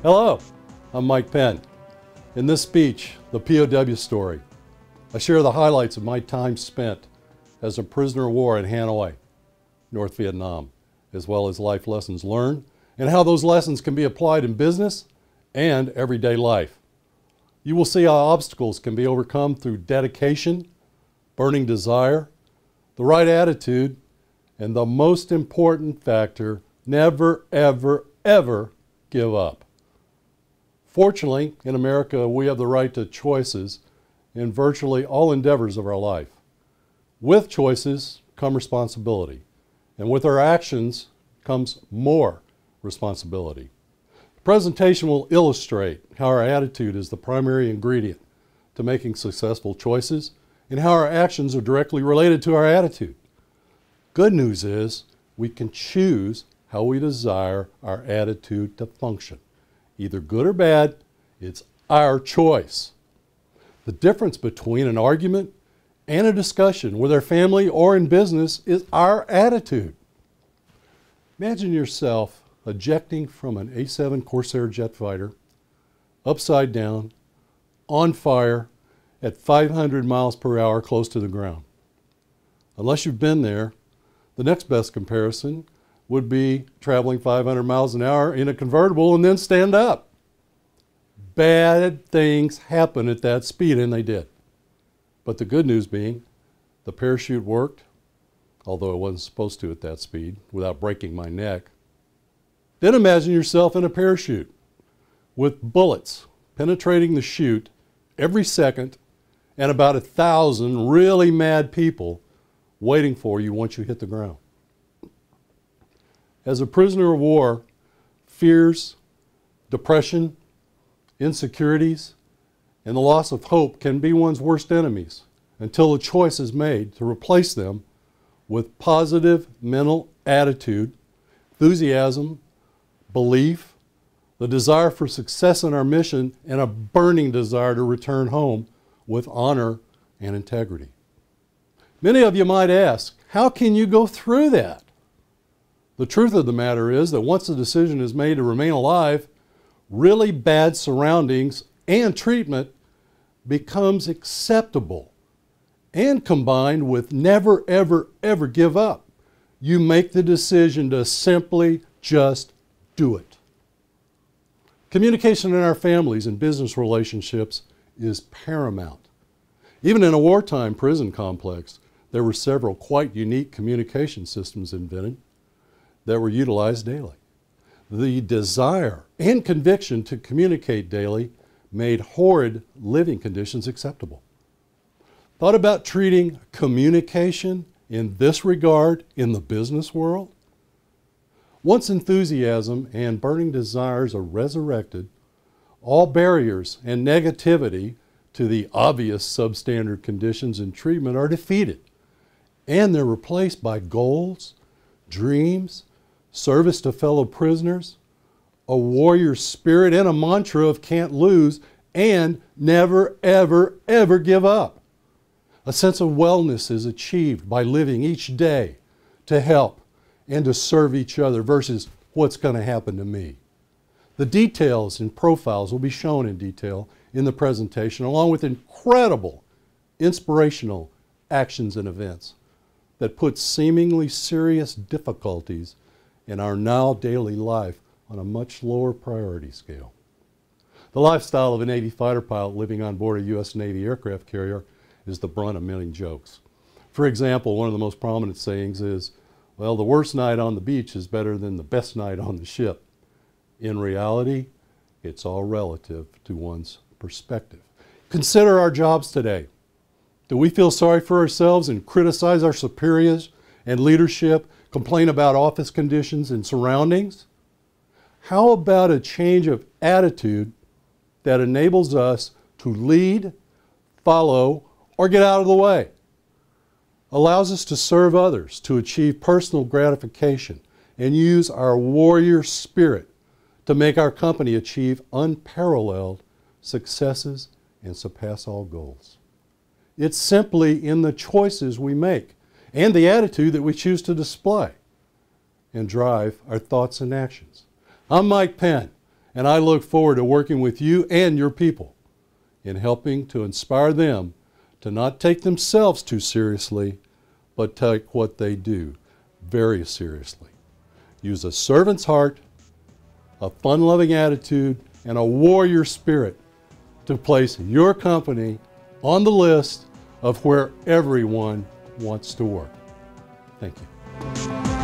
Hello, I'm Mike Penn. In this speech, the POW story, I share the highlights of my time spent as a prisoner of war in Hanoi, North Vietnam, as well as life lessons learned and how those lessons can be applied in business and everyday life. You will see how obstacles can be overcome through dedication, burning desire, the right attitude, and the most important factor, never, ever, ever give up. Fortunately, in America, we have the right to choices in virtually all endeavors of our life. With choices come responsibility, and with our actions comes more responsibility. The presentation will illustrate how our attitude is the primary ingredient to making successful choices and how our actions are directly related to our attitude. Good news is we can choose how we desire our attitude to function. Either good or bad, it's our choice. The difference between an argument and a discussion with our family or in business is our attitude. Imagine yourself ejecting from an A-7 Corsair jet fighter, upside down, on fire, at 500 miles per hour close to the ground. Unless you've been there, the next best comparison would be traveling 500 miles an hour in a convertible and then stand up. Bad things happen at that speed, and they did. But the good news being, the parachute worked, although it wasn't supposed to at that speed, without breaking my neck. Then imagine yourself in a parachute with bullets penetrating the chute every second and about 1,000 really mad people waiting for you once you hit the ground. As a prisoner of war, fears, depression, insecurities, and the loss of hope can be one's worst enemies until a choice is made to replace them with positive mental attitude, enthusiasm, belief, the desire for success in our mission, and a burning desire to return home with honor and integrity. Many of you might ask, how can you go through that? The truth of the matter is that once the decision is made to remain alive, really bad surroundings and treatment becomes acceptable. And combined with never, ever, ever give up, you make the decision to simply just do it. Communication in our families and business relationships is paramount. Even in a wartime prison complex, there were several quite unique communication systems invented that were utilized daily. The desire and conviction to communicate daily made horrid living conditions acceptable. Thought about treating communication in this regard in the business world? Once enthusiasm and burning desires are resurrected, all barriers and negativity to the obvious substandard conditions and treatment are defeated, and they're replaced by goals, dreams, service to fellow prisoners, a warrior spirit, and a mantra of can't lose and never, ever, ever give up. A sense of wellness is achieved by living each day to help and to serve each other versus what's going to happen to me. The details and profiles will be shown in detail in the presentation, along with incredible, inspirational actions and events that put seemingly serious difficulties in our now daily life on a much lower priority scale. The lifestyle of a Navy fighter pilot living on board a U.S. Navy aircraft carrier is the brunt of many jokes. For example, one of the most prominent sayings is, well, the worst night on the beach is better than the best night on the ship. In reality, it's all relative to one's perspective. Consider our jobs today. Do we feel sorry for ourselves and criticize our superiors and leadership, complain about office conditions and surroundings? How about a change of attitude that enables us to lead, follow, or get out of the way? Allows us to serve others, to achieve personal gratification, and use our warrior spirit to make our company achieve unparalleled successes and surpass all goals. It's simply in the choices we make and the attitude that we choose to display and drive our thoughts and actions. I'm Mike Penn, and I look forward to working with you and your people in helping to inspire them to not take themselves too seriously, but take what they do very seriously. Use a servant's heart, a fun-loving attitude, and a warrior spirit to place your company on the list of where everyone wants to work. Thank you.